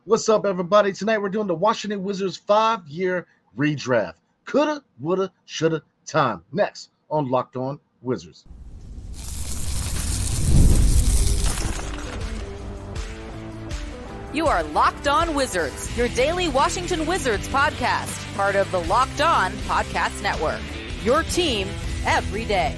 What's up, everybody? Tonight we're doing the Washington Wizards 5-year redraft. Coulda, woulda, shoulda time. Next on Locked On Wizards. You are Locked On Wizards, your daily Washington Wizards podcast, part of the Locked On Podcast Network. Your team every day.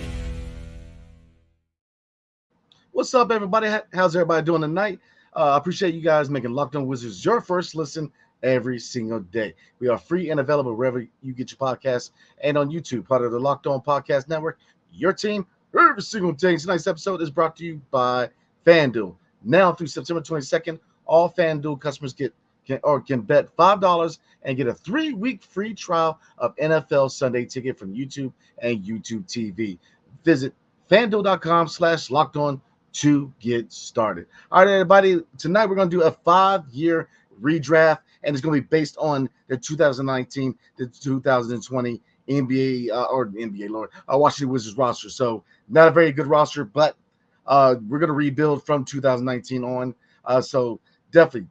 What's up, everybody? How's everybody doing tonight? I appreciate you guys making Locked On Wizards your first listen every single day. We are free and available wherever you get your podcasts and on YouTube, part of the Locked On Podcast Network. Your team every single day. Tonight's episode is brought to you by FanDuel. Now through September 22nd, all FanDuel customers can bet $5 and get a 3-week free trial of NFL Sunday Ticket from YouTube and YouTube TV. Visit FanDuel.com/lockedon to get started. All right, everybody. Tonight we're going to do a 5-year redraft, and it's going to be based on the 2019 to 2020 Washington Wizards roster. So not a very good roster, but we're going to rebuild from 2019 on. So definitely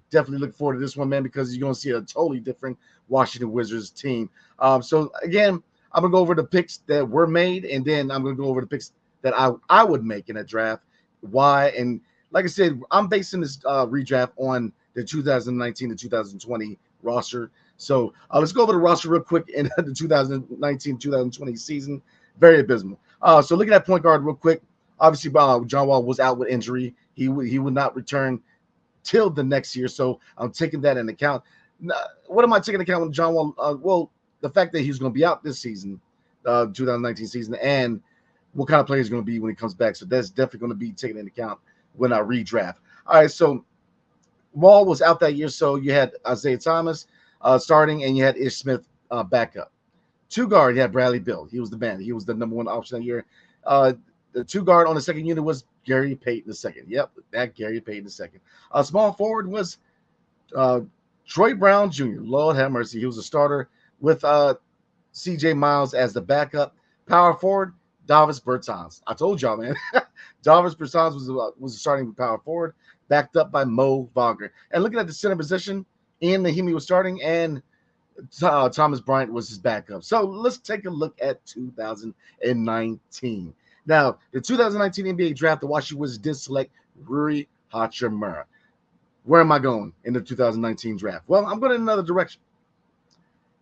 look forward to this one, man, because you're going to see a totally different Washington Wizards team. So again, I'm going to go over the picks that were made, and then I'm going to go over the picks that I would make in a draft. Why? And like I said, I'm basing this redraft on the 2019 to 2020 roster. So let's go over the roster real quick in the 2019-2020 season. Very abysmal. So looking at point guard real quick, obviously John Wall was out with injury. He would not return till the next year. So I'm taking that into account. What am I taking into account with John Wall? Well, the fact that he's going to be out this season, 2019 season, and what kind of player he's going to be when he comes back. So that's definitely going to be taken into account when I redraft. All right, so Wall was out that year, so you had Isaiah Thomas starting, and you had Ish Smith backup. Two guard, you had Bradley Beal. He was the man. He was the number one option that year. The two guard on the second unit was Gary Payton II. Yep, that Gary Payton II. Small forward was Troy Brown Jr. Lord have mercy. He was a starter with C.J. Miles as the backup. Power forward, Davis Bertans. I told y'all, man. Davis Bertans was starting power forward, backed up by Mo Wagner. And looking at the center position, Ian Nahimi was starting, and Thomas Bryant was his backup. So let's take a look at 2019. Now, the 2019 NBA draft, the Washington Wizards did select Rui Hachimura. Where am I going in the 2019 draft? Well, I'm going in another direction.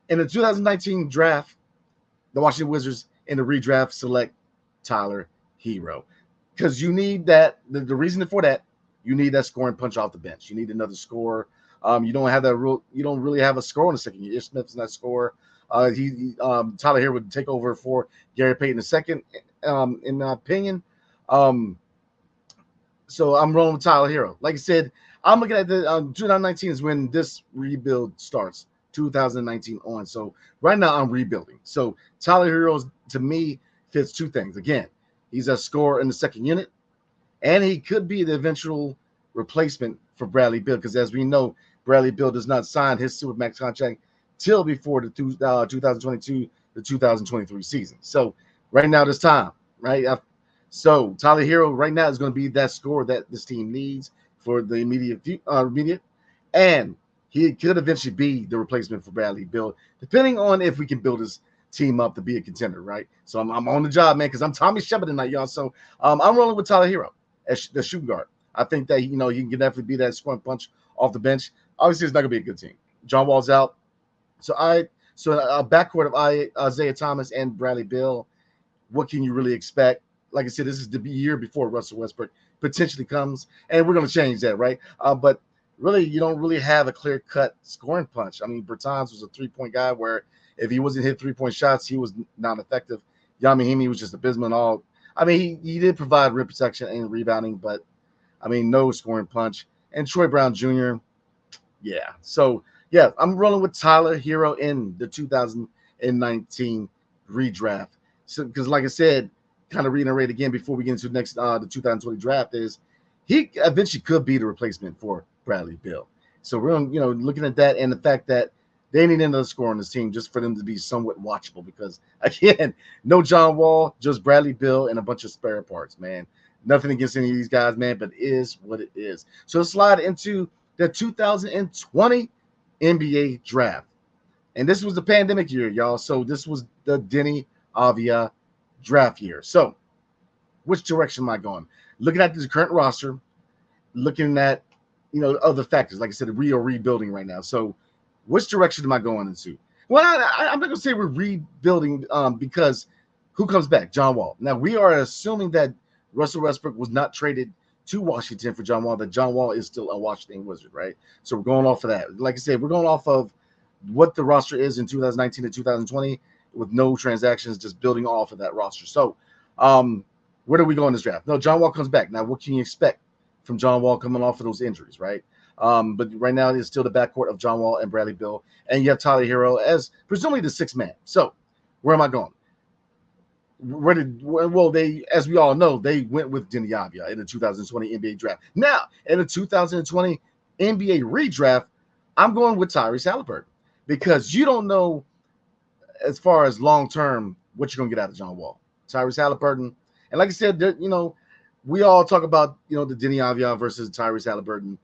In the 2019 draft, the Washington Wizards in the redraft select Tyler Hero, because you need that. The reason for that, you need that scoring punch off the bench. You need another scorer. You don't have that rule. You don't really have a scorer in the second year. Ish Smith's not scorer. Tyler Hero would take over for Gary Payton II, in my opinion. So I'm rolling with Tyler Hero. Like I said, I'm looking at the 2019 is when this rebuild starts. 2019 on. So right now I'm rebuilding. So Tyler Hero, to me, fits two things. Again, he's a scorer in the second unit, and he could be the eventual replacement for Bradley Beal, because as we know, Bradley Beal does not sign his Supermax contract till before the 2022 to 2023 season. So right now, this time, right? So Tyler Hero right now is going to be that scorer that this team needs for the immediate, and he could eventually be the replacement for Bradley Beal, depending on if we can build his team up to be a contender, right? So I'm on the job, man, because I'm Tommy Shepard tonight, y'all. So I'm rolling with Tyler Hero as the shooting guard. I think that he can definitely be that scoring punch off the bench. Obviously, it's not going to be a good team. John Wall's out. So a backcourt of Isaiah Thomas and Bradley Beal, what can you really expect? Like I said, this is the year before Russell Westbrook potentially comes, and we're going to change that, right? But really, you don't really have a clear-cut scoring punch. I mean, Bertans was a three-point guy where if he wasn't hit three-point shots, he was not effective. Yamahimi was just abysmal and all. I mean, he did provide rim protection and rebounding, but, I mean, no scoring punch. And Troy Brown Jr., yeah. So, yeah, I'm rolling with Tyler Hero in the 2019 redraft. So, because, like I said, kind of reiterate again before we get into the 2020 draft, is he eventually could be the replacement for Bradley Beal. So we're looking at that, and the fact that they need another scorer on this team just for them to be somewhat watchable, because again, no John Wall, just Bradley Beal and a bunch of spare parts, man. Nothing against any of these guys, man, but it is what it is. So let's slide into the 2020 NBA draft. And this was the pandemic year, y'all. So this was the Denny Avia draft year. So which direction am I going? Looking at this current roster, looking at, other factors. Like I said, we are rebuilding right now. So which direction am I going into? Well, I'm not going to say we're rebuilding because who comes back? John Wall. Now, we are assuming that Russell Westbrook was not traded to Washington for John Wall, that John Wall is still a Washington Wizard, right? So we're going off of that. Like I said, we're going off of what the roster is in 2019 to 2020 with no transactions, just building off of that roster. So where do we go in this draft? No, John Wall comes back. Now, what can you expect from John Wall coming off of those injuries, right? But right now it's still the backcourt of John Wall and Bradley Beal, and you have Tyler Hero as presumably the sixth man. So where am I going? As we all know, they went with Denny Avia in the 2020 NBA draft. Now, in the 2020 NBA redraft, I'm going with Tyrese Haliburton because you don't know as far as long-term what you're going to get out of John Wall. Tyrese Haliburton. And like I said, we all talk about, the Denny Avia versus Tyrese Haliburton,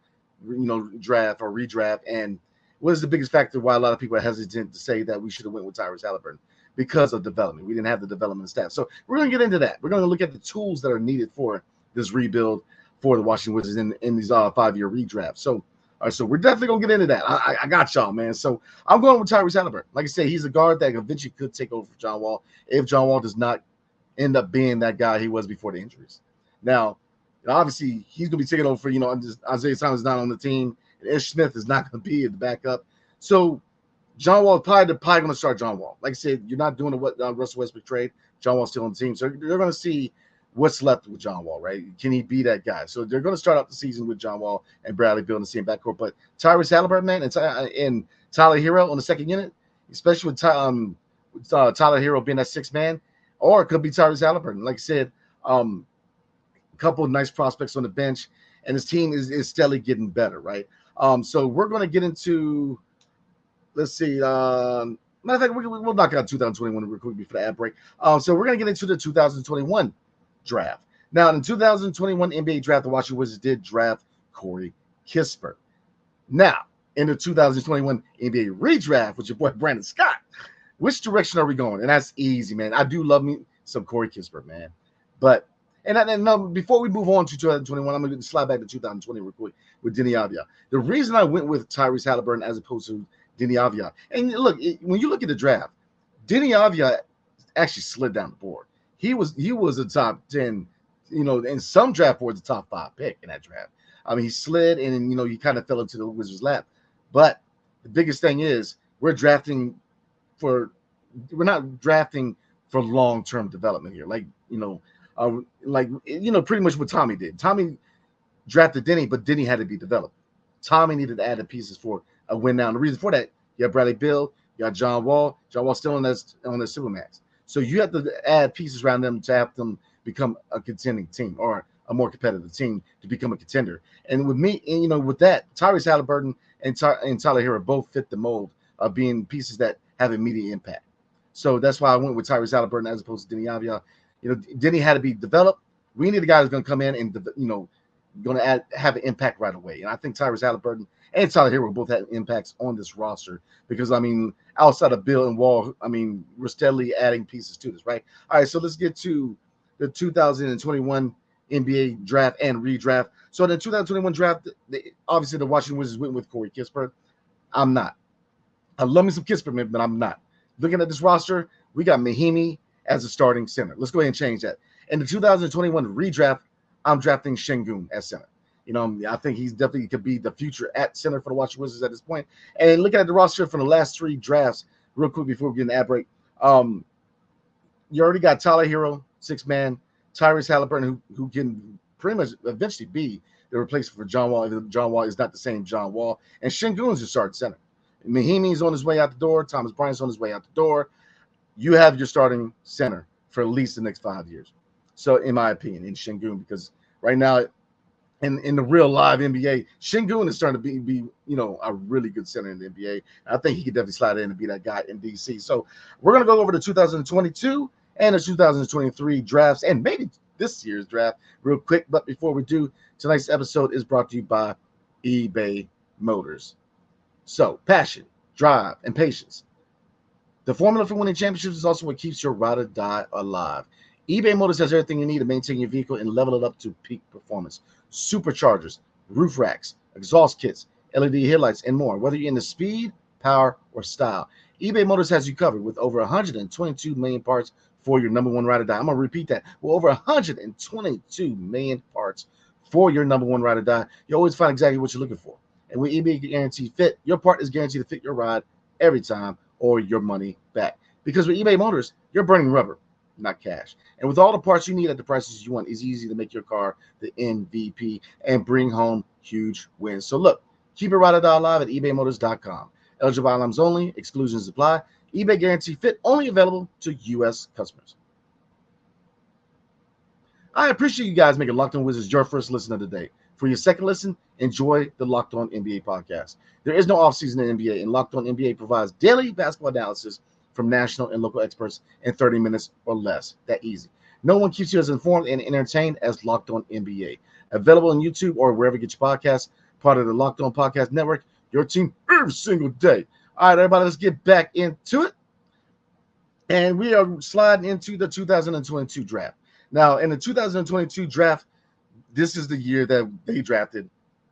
draft or redraft. And what is the biggest factor why a lot of people are hesitant to say that we should have went with Tyrese Haliburton? Because of development. We didn't have the development staff. So we're going to get into that. We're going to look at the tools that are needed for this rebuild for the Washington Wizards in these 5-year redrafts. So, all right, so we're definitely going to get into that. I got y'all, man. So I'm going with Tyrese Haliburton. Like I said, he's a guard that eventually could take over for John Wall if John Wall does not end up being that guy he was before the injuries. Now, obviously, he's going to be taking over for, Isaiah Thomas is not on the team. And Ish Smith is not going to be at the backup. So John Wall probably going to start John Wall. Like I said, you're not doing what Russell Westbrook trade. John Wall's still on the team. So they're going to see what's left with John Wall, right? Can he be that guy? So they're going to start out the season with John Wall and Bradley Beal in the same backcourt. But Tyrese Haliburton, man, and Tyler Hero on the second unit, especially with Tyler Hero being that sixth man, or it could be Tyrese Haliburton. Like I said, a couple of nice prospects on the bench, and his team is steadily getting better, right? So we're going to get into – let's see. Matter of fact, we'll knock out 2021 real quick before the ad break. So we're going to get into the 2021 draft. Now, in the 2021 NBA draft, the Washington Wizards did draft Corey Kispert. Now, in the 2021 NBA redraft with your boy Brandon Scott, which direction are we going? And that's easy, man. I do love me some Corey Kispert, man. But before we move on to 2021, I'm going to slide back to 2020 real quick with Denny Avia. The reason I went with Tyrese Haliburton as opposed to Denny Avia. And look, when you look at the draft, Denny Avia actually slid down the board. He was a top 10, in some draft boards, a top 5 pick in that draft. I mean, he slid and, he kind of fell into the Wizards' lap. But the biggest thing is we're not drafting for long-term development here. Pretty much what Tommy did. Tommy drafted Denny, but Denny had to be developed. Tommy needed to add the pieces for a win now. And the reason for that, you have Bradley Beal, you got John Wall. John Wall's still on the Supermax. So you have to add pieces around them to have them become a contending team or a more competitive team to become a contender. And with me, with that, Tyrese Haliburton and Tyler Hero both fit the mold of being pieces that have immediate impact. So that's why I went with Tyrese Haliburton as opposed to Denny Avia. Denny had to be developed. We need a guy who's going to come in and, going to have an impact right away. And I think Tyrese Haliburton and Tyler Hero both had impacts on this roster because, outside of Bill and Wall, we're steadily adding pieces to this, right? All right, so let's get to the 2021 NBA draft and redraft. So in the 2021 draft, obviously the Washington Wizards went with Corey Kispert. I'm not. I love me some Kispert, but I'm not. Looking at this roster, we got Mahimi as a starting center. Let's go ahead and change that. In the 2021 redraft, I'm drafting Şengün as center. I think he's definitely could be the future at center for the Washington Wizards at this point. And looking at the roster from the last 3 drafts, real quick before we get an ad break, you already got Tyler Hero, 6-man, Tyrese Haliburton, who can pretty much eventually be the replacement for John Wall if John Wall is not the same John Wall. And Şengün is your starting center. Mahimi's on his way out the door. Thomas Bryant's on his way out the door. You have your starting center for at least the next 5 years. So, in my opinion, in Şengün, because right now, in the real live NBA, Şengün is starting to be a really good center in the NBA. I think he could definitely slide in and be that guy in DC. So we're going to go over the 2022 and the 2023 drafts and maybe this year's draft real quick. But before we do, tonight's episode is brought to you by eBay Motors. So, passion, drive, and patience. The formula for winning championships is also what keeps your ride or die alive. eBay Motors has everything you need to maintain your vehicle and level it up to peak performance. Superchargers, roof racks, exhaust kits, LED headlights, and more. Whether you're into speed, power, or style, eBay Motors has you covered with over 122 million parts for your number one ride or die. I'm going to repeat that. With over 122 million parts for your number one ride or die, you always find exactly what you're looking for. And with eBay Guaranteed Fit, your part is guaranteed to fit your ride every time or your money back. Because with eBay Motors, you're burning rubber, not cash. And with all the parts you need at the prices you want, it's easy to make your car the MVP and bring home huge wins. So look, keep your ride or die alive at ebaymotors.com. Eligible items only, exclusions apply. eBay Guarantee Fit only available to U.S. customers. I appreciate you guys making Locked On Wizards your first listen of the day. For your second listen, enjoy the Locked On NBA podcast. There is no offseason in NBA, and Locked On NBA provides daily basketball analysis from national and local experts in 30 minutes or less. That easy. No one keeps you as informed and entertained as Locked On NBA. Available on YouTube or wherever you get your podcasts, part of the Locked On Podcast Network, your team every single day. All right, everybody, let's get back into it. And we are sliding into the 2022 draft. Now, in the 2022 draft, this is the year that they drafted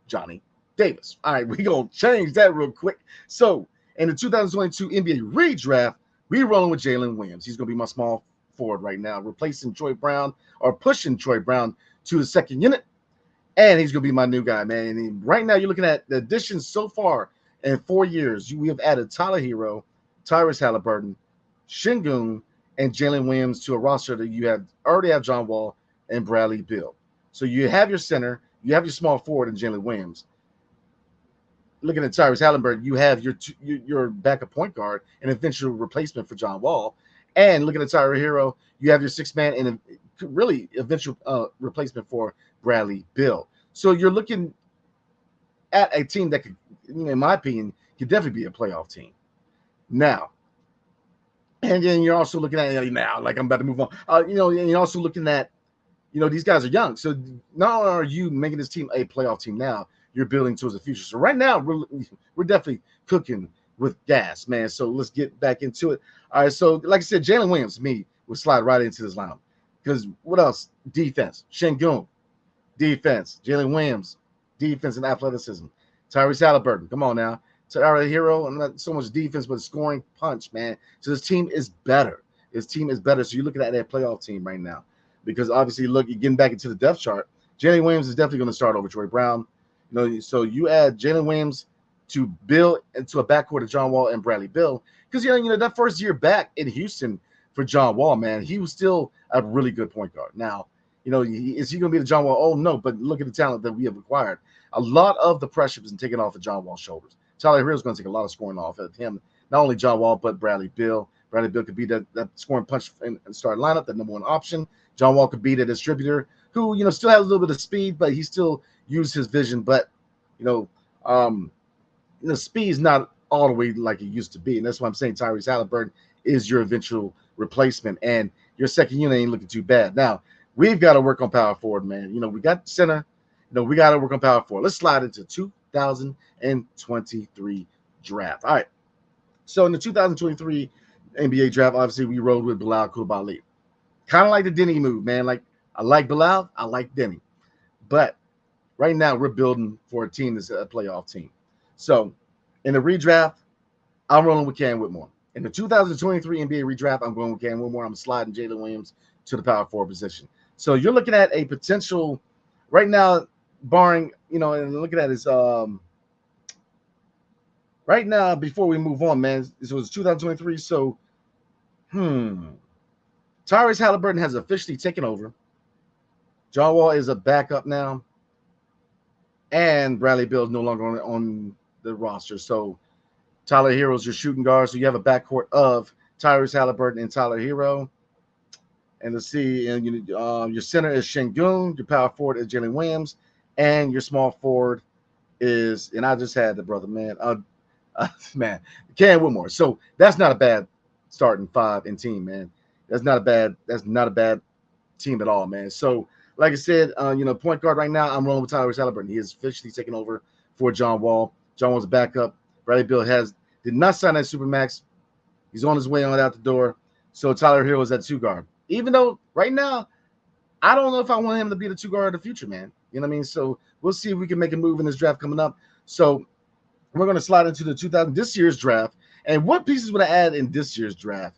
Johnny Davis. All right, we're going to change that real quick. So, in the 2022 NBA redraft, we're rolling with Jalen Williams. He's going to be my small forward right now, replacing Troy Brown or pushing Troy Brown to the second unit. And he's going to be my new guy, man. And right now, you're looking at the additions so far in 4 years. We have added Tyler Hero, Tyrese Halliburton, Şengün, and Jalen Williams to a roster that you already have John Wall and Bradley Beal. So you have your center, you have your small forward in Jalen Williams. Looking at Tyrese Halliburton, you have your backup point guard, an eventual replacement for John Wall. And looking at Tyler Hero, you have your sixth man and a really eventual replacement for Bradley Beal. So you're looking at a team that could, in my opinion, could definitely be a playoff team. Now, and then you're also looking at now, like I'm about to move on. And you're also looking at, these guys are young. So not only are you making this team a playoff team now, you're building towards the future. So right now, we're definitely cooking with gas, man. So let's get back into it. All right. So like I said, Jalen Williams, me, would slide right into this lineup. Because what else? Defense. Şengün, defense. Jalen Williams, defense and athleticism. Tyrese Halliburton, come on now. Tyler Hero, and not so much defense, but scoring punch, man. So this team is better. This team is better. So you're looking at that playoff team right now. Because obviously, look, you're getting back into the depth chart. Jalen Williams is definitely going to start over Troy Brown. So you add Jalen Williams to build into a backcourt of John Wall and Bradley Beal. Because, that first year back in Houston for John Wall, man, he was still a really good point guard. Now, is he going to be the John Wall? Oh, no, but look at the talent that we have acquired. A lot of the pressure is taken off of John Wall's shoulders. Tyler Hero is going to take a lot of scoring off of him. Not only John Wall, but Bradley Beal. Bradley Beal could be that scoring punch in the starting lineup, that number one option. John Wall could be the distributor who, still has a little bit of speed, but he still uses his vision. But, speed is not all the way like it used to be. And that's why I'm saying Tyrese Halliburton is your eventual replacement. And your second unit ain't looking too bad. Now, we've got to work on power forward, man. We got center. We got to work on power forward. Let's slide into 2023 draft. All right. So in the 2023 NBA draft, obviously we rode with Bilal Coulibaly. Kind of like the Denny move, man. Like, I like Bilal, I like Denny. But right now we're building for a team that's a playoff team. So in the redraft, I'm rolling with Cam Whitmore. In the 2023 NBA redraft, I'm going with Cam Whitmore. I'm sliding Jalen Williams to the power forward position. So you're looking at a potential right now, barring, and looking at his right now, before we move on, man, this was 2023. So, Tyrese Halliburton has officially taken over. John Wall is a backup now. And Bradley Beal is no longer on the roster. So, Tyler Hero is your shooting guard. So, you have a backcourt of Tyrese Halliburton and Tyler Hero. And let's see, and your center is Şengün. Your power forward is Jalen Williams. And your small forward is, and I just had the brother, man, Cam Whitmore. So that's not a bad starting five and team, man. That's not a bad team at all, man. So like I said, point guard right now, I'm rolling with Tyrese Halliburton. He is officially taken over for John Wall. John Wall's a backup. Bradley Beal did not sign that Supermax. He's on his way on out the door. So Tyler Hero is at 2 guard. Even though right now, I don't know if I want him to be the 2 guard of the future, man. You know what I mean? So we'll see if we can make a move in this draft coming up. So we're going to slide into the this year's draft. And what pieces would I add in this year's draft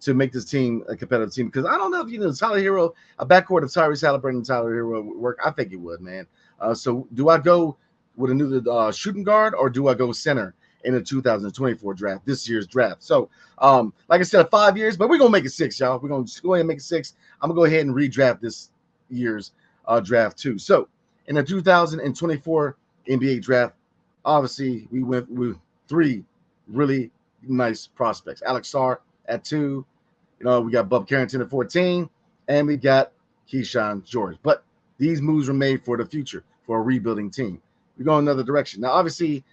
to make this team a competitive team? Because I don't know if, Tyler Hero, a backcourt of Tyrese Halliburton and Tyler Hero would work. I think it would, man. So do I go with a new shooting guard, or do I go center in the 2024 draft, this year's draft? So, like I said, 5 years, but we're going to make it 6, y'all. We're going to go ahead and make it 6. I'm going to go ahead and redraft this year's draft too. So in the 2024 NBA draft, obviously we went with 3 really nice prospects. Alex Sarr at 2. We got Bub Carrington at 14, and we got Keyshawn George. But these moves were made for the future, for a rebuilding team. We go another direction. Now, obviously,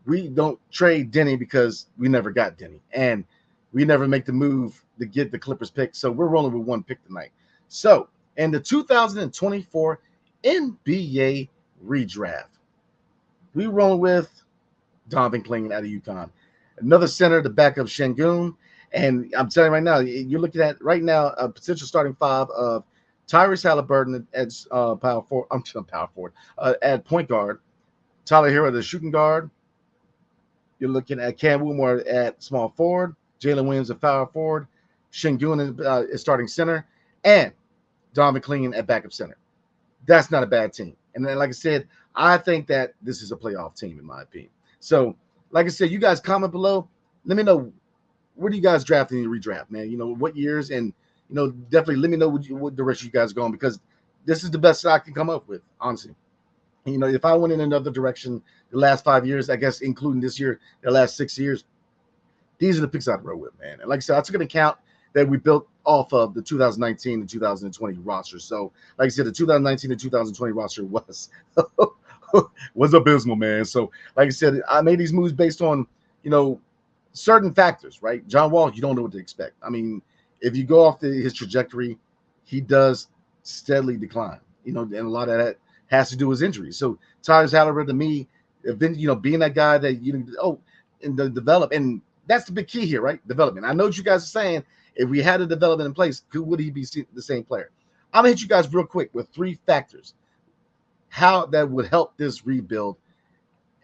we don't trade Denny because we never got Denny, and we never make the move to get the Clippers pick. So we're rolling with 1 pick tonight. So in the 2024 NBA redraft, we roll with Donovan Clingan out of UConn. Another center to back up Şengün. And I'm telling you right now, you're looking at right now a potential starting 5 of Tyrese Halliburton at power forward, at point guard. Tyler Hero, the shooting guard. You're looking at Cam Whitmore at small forward. Jalen Williams at power forward. Şengün is starting center. And Donovan Clingan at backup center. That's not a bad team. And then, like I said, I think that this is a playoff team, in my opinion. So, like I said, you guys comment below. Let me know, where do you guys draft in your redraft, man? What years, and definitely let me know what direction you guys are going, because this is the best I can come up with, honestly. If I went in another direction the last 5 years, I guess including this year, the last 6 years, these are the picks I'd roll with, man. And like I said, I took into account that we built off of the 2019 and 2020 roster. So, like I said, the 2019 and 2020 roster was abysmal, man. So, like I said, I made these moves based on, certain factors, right? John Wall, you don't know what to expect. I mean, if you go off his trajectory, he does steadily decline, and a lot of that has to do with injuries. So Tyrese Halliburton, to me, being that guy that, and the develop, and that's the big key here, right? Development. I know what you guys are saying. If we had a development in place, would he be the same player? I'm going to hit you guys real quick with 3 factors, how that would help this rebuild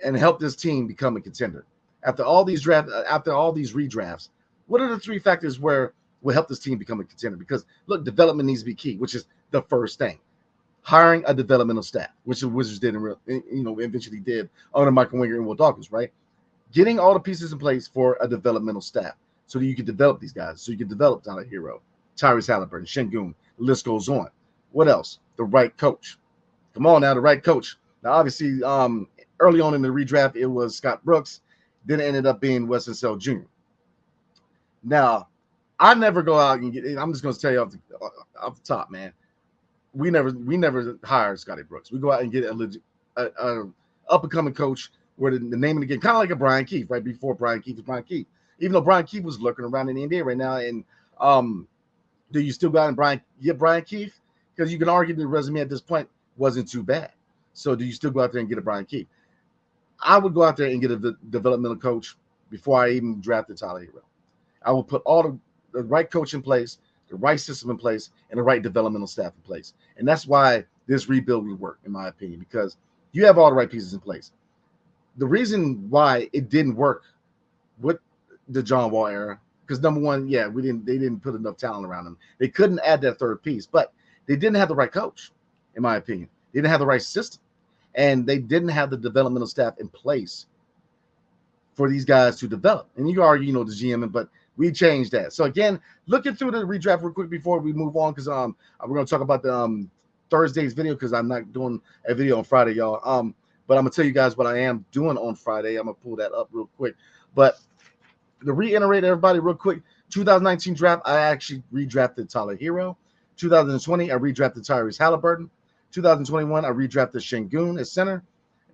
and help this team become a contender. After all these redrafts, what are the 3 factors where will help this team become a contender? Because, look, development needs to be key, which is the first thing. Hiring a developmental staff, which the Wizards did, eventually did under Michael Winger and Will Dawkins, right? Getting all the pieces in place for a developmental staff so that you can develop these guys, so you can develop Tyler Hero, Tyrese Halliburton, Şengün. The list goes on. What else? The right coach. Come on now, the right coach. Now, obviously, early on in the redraft, it was Scott Brooks. Then it ended up being Wes Unseld Jr. Now, I never go out and I'm just going to tell you off the top, man. We never hired Scotty Brooks. We go out and get a up-and-coming coach where the name of the game, kind of like a Brian Keefe, right before Brian Keefe was Brian Keefe. Even though Brian Keefe was lurking around in the NBA right now, and do you still go out and get Brian Keefe? Because you can argue the resume at this point wasn't too bad. So do you still go out there and get a Brian Keefe? I would go out there and get a developmental coach before I even drafted Tyler Hero. I will put all the right coach in place, the right system in place, and the right developmental staff in place. And that's why this rebuild would work, in my opinion, because you have all the right pieces in place. The reason why it didn't work with the John Wall era, because number one, they didn't put enough talent around them. They couldn't add that third piece, but they didn't have the right coach, in my opinion. They didn't have the right system, and they didn't have the developmental staff in place for these guys to develop. And you argue, the GM, but we changed that. So again, looking through the redraft real quick before we move on, because we're going to talk about the Thursday's video, because I'm not doing a video on Friday, y'all. But I'm going to tell you guys what I am doing on Friday. I'm going to pull that up real quick. But to reiterate everybody real quick, 2019 draft, I actually redrafted Tyler Hero. 2020, I redrafted Tyrese Halliburton. 2021, I redrafted Şengün as center.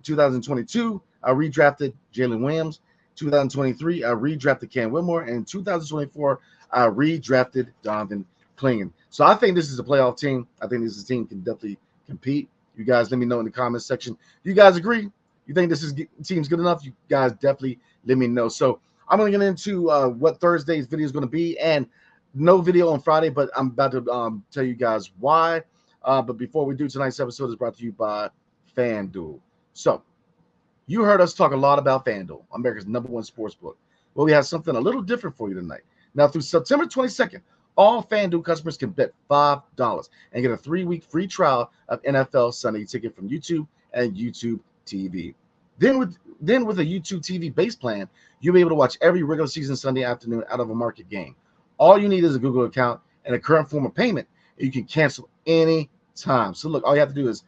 2022, I redrafted Jalen Williams. 2023, I redrafted Cam Whitmore. And 2024, I redrafted Donovan Clingan. So I think this is a playoff team. I think this is a team can definitely compete. You guys let me know in the comments section. Do you guys agree? you think this team's good enough, you guys definitely let me know. So I'm going to get into what Thursday's video is going to be, and no video on Friday, but I'm about to tell you guys why. But before we do, tonight's episode is brought to you by FanDuel. So you heard us talk a lot about FanDuel, America's #1 sports book. Well, we have something a little different for you tonight. Now, through September 22nd, all FanDuel customers can bet $5 and get a 3-week free trial of NFL Sunday Ticket from YouTube and YouTube TV. Then with a YouTube TV base plan, you'll be able to watch every regular season Sunday afternoon out of a market game. All you need is a Google account and a current form of payment, and you can cancel any time. So look, all you have to do is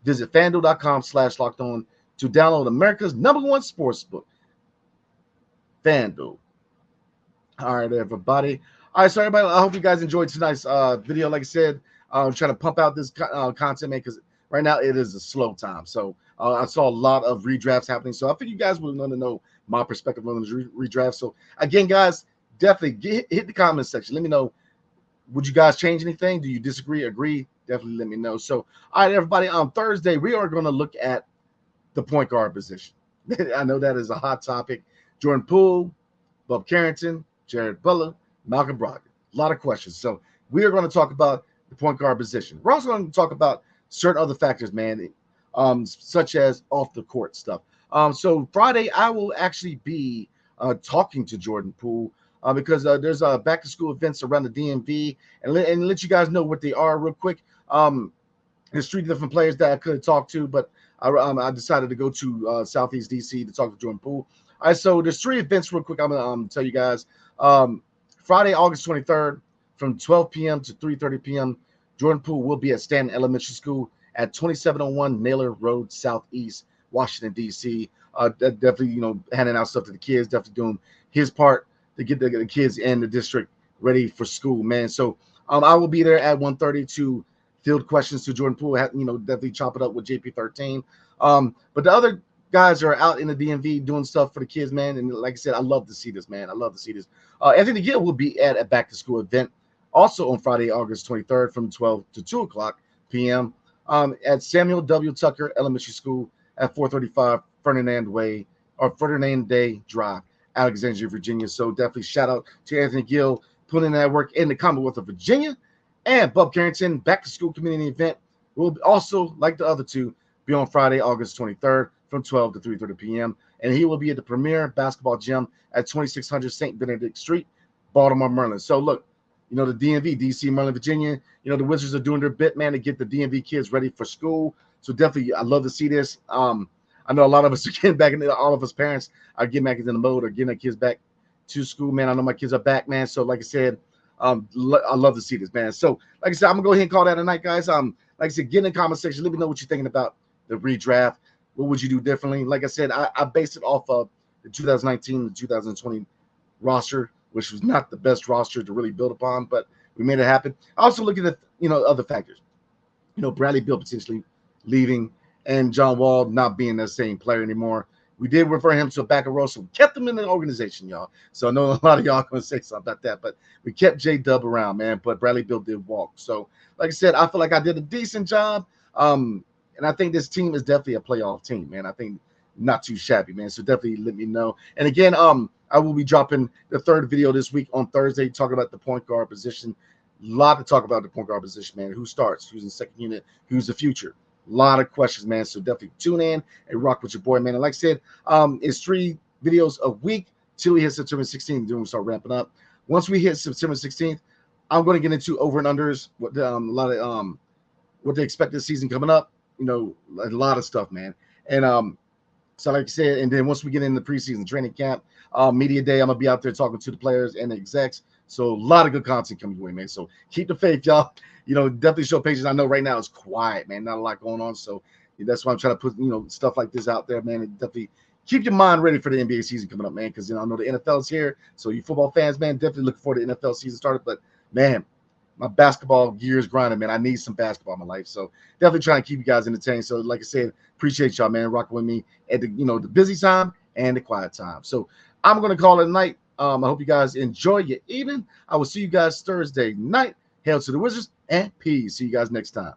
visit FanDuel.com/lockedon to download America's #1 sports book, FanDuel. All right, everybody. All right, so everybody, I hope you guys enjoyed tonight's video. Like I said, I'm trying to pump out this content, man, because right now it is a slow time. So I saw a lot of redrafts happening. So I think you guys would want to know my perspective on this redraft. So again, guys, definitely hit the comment section. Let me know. Would you guys change anything? Do you disagree, agree? Definitely let me know. So, all right, everybody, on Thursday, we are going to look at the point guard position. I know that is a hot topic. Jordan Poole, Bob Carrington, Jared Butler, Malcolm Brogdon. A lot of questions. So we are going to talk about the point guard position. We're also going to talk about certain other factors, man, such as off the court stuff. So Friday, I will actually be talking to Jordan Poole because there's back to school events around the DMV, and let you guys know what they are real quick. There's 3 different players that I could have talked to, but I decided to go to Southeast DC to talk to Jordan Poole. All right, so there's 3 events real quick. I'm gonna tell you guys. Friday, August 23rd, from 12 p.m. to 3:30 p.m., Jordan Poole will be at Stanton Elementary School at 2701 Naylor Road, Southeast, Washington, D.C. Definitely, handing out stuff to the kids, definitely doing his part to get the kids in the district ready for school, man. So I will be there at 1:30 to field questions to Jordan Poole, definitely chop it up with JP13. But the other guys are out in the DMV doing stuff for the kids, man. And like I said, I love to see this, man. I love to see this. Anthony Gill will be at a back-to-school event also on Friday, August 23rd from 12 to 2 o'clock p.m. At Samuel W. Tucker Elementary School at 435 Ferdinand Day Drive, Alexandria, Virginia. So definitely shout out to Anthony Gill putting in that work in the Commonwealth of Virginia. And Bob Carrington back-to-school community event will also, like the other 2, be on Friday, August 23rd from 12 to 3:30 p.m. And he will be at the Premier Basketball Gym at 2600 St. Benedict Street, Baltimore, Maryland. So look, the DMV, DC, Maryland, Virginia, the Wizards are doing their bit, man, to get the DMV kids ready for school. So definitely, I love to see this. I know a lot of us are getting back into, all of us parents are getting back into the mode or getting our kids back to school, man. I know my kids are back, man. So like I said, I love to see this, man. So like I said, I'm gonna go ahead and call that a night, guys. Like I said, get in the comment section. Let me know what you're thinking about the redraft. What would you do differently? Like I said, I based it off of the 2019 to 2020 roster, which was not the best roster to really build upon, but we made it happen. I also look at the, other factors. Bradley Beal potentially leaving and John Wall not being the same player anymore. We did refer him to a backup role, so we kept him in the organization, y'all. So I know a lot of y'all are going to say something about that, but we kept J-Dub around, man. But Bradley Beal did walk. So, like I said, I feel like I did a decent job. And I think this team is definitely a playoff team, man. I think not too shabby, man. So definitely let me know. And again, I will be dropping the 3rd video this week on Thursday, talking about the point guard position. A lot to talk about the point guard position, man. Who starts? Who's in the second unit? Who's the future? A lot of questions, man. So definitely tune in and rock with your boy, man. And like I said, it's 3 videos a week till we hit September 16th. Then we start ramping up. Once we hit September 16th, I'm going to get into over and unders, what a lot of what they expect this season coming up. A lot of stuff, man. And so like I said, and then once we get in the preseason training camp, media day, I'm gonna be out there talking to the players and the execs. So a lot of good content coming your way, man. So keep the faith, y'all. Definitely show patience. I know right now it's quiet, man. Not a lot going on. So that's why I'm trying to put, stuff like this out there, man. And definitely keep your mind ready for the NBA season coming up, man. Because I know the NFL is here. So you football fans, man, definitely looking forward to the NFL season started. But man, my basketball gear is grinding, man. I need some basketball in my life. So definitely trying to keep you guys entertained. So like I said, appreciate y'all, man, rocking with me at the, the busy time and the quiet time. So I'm going to call it a night. I hope you guys enjoy your evening. I will see you guys Thursday night. Hail to the Wizards and peace. See you guys next time.